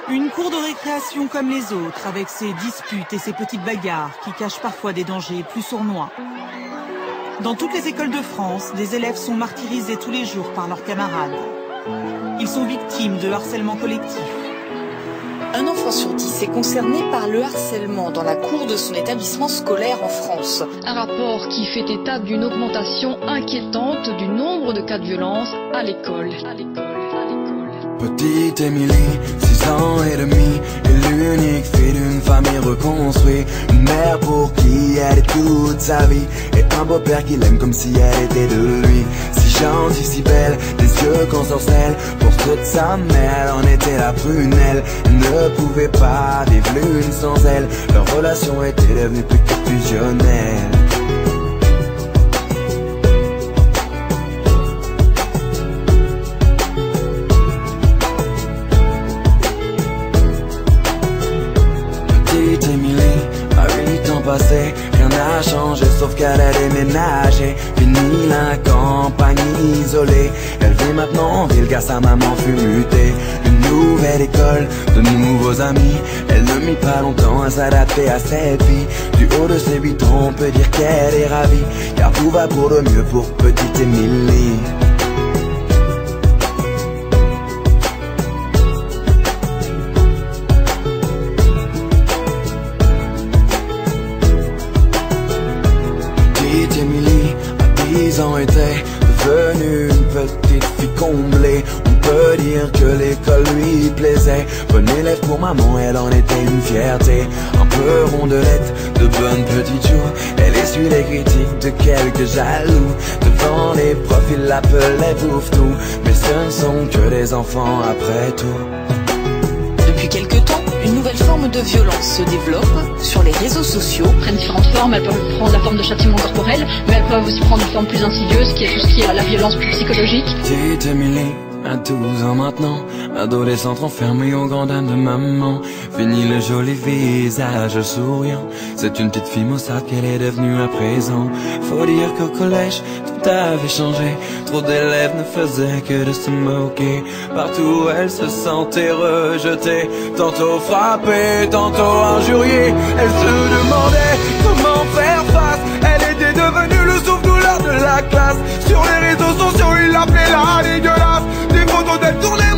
Une cour de récréation comme les autres, avec ses disputes et ses petites bagarres qui cachent parfois des dangers plus sournois. Dans toutes les écoles de France, des élèves sont martyrisés tous les jours par leurs camarades. Ils sont victimes de harcèlement collectif. Un enfant sur 10 est concerné par le harcèlement dans la cour de son établissement scolaire en France. Un rapport qui fait état d'une augmentation inquiétante du nombre de cas de violence à l'école. Petite Émilie, 6 ans et demi, est l'unique fille d'une famille reconstruite. Une mère pour qui elle est toute sa vie, et un beau-père qui l'aime comme si elle était de lui. Si gentille, si belle, des yeux qu'on sorcelle. Pour toute sa mère, elle en était la prunelle. Elle ne pouvait pas vivre l'une sans elle. Leur relation était devenue plus que fusionnelle. Rien n'a changé sauf qu'elle a déménagé. Fini la campagne isolée, elle vit maintenant en ville car sa maman fut mutée. Une nouvelle école, de nouveaux amis, elle ne mit pas longtemps à s'adapter à cette vie. Du haut de ses 8 ans on peut dire qu'elle est ravie, car tout va pour le mieux pour petite Émilie. Émilie, à 10 ans, était devenue une petite fille comblée. On peut dire que l'école lui plaisait. Bonne élève pour maman, elle en était une fierté. Un peu rondelette, de bonnes petites joues. Elle essuie les critiques de quelques jaloux. Devant les profs, ils l'appelaient bouffe-tout. Mais ce ne sont que des enfants après tout. Depuis quelque temps, une nouvelle forme de violence se développe sur les réseaux sociaux. Prennent différentes formes, elles peuvent prendre la forme de châtiment corporel, mais elles peuvent aussi prendre une forme plus insidieuse, qui est tout ce qui est la violence plus psychologique. Petite Émilie, à 12 ans maintenant, adolescente enfermée aux grandes dames de maman. Fini le joli visage souriant, c'est une petite fille maussade qu'elle est devenue à présent. Faut dire qu'au collège, tout avait changé. Trop d'élèves ne faisaient que de se moquer. Partout elle se sentait rejetée, tantôt frappée, tantôt injuriée. Elle se demandait comment faire face. Elle était devenue le souffle-douleur de la classe. Sur les réseaux sociaux, ils l'appelaient la dégueulasse. Des photos d'elle tournées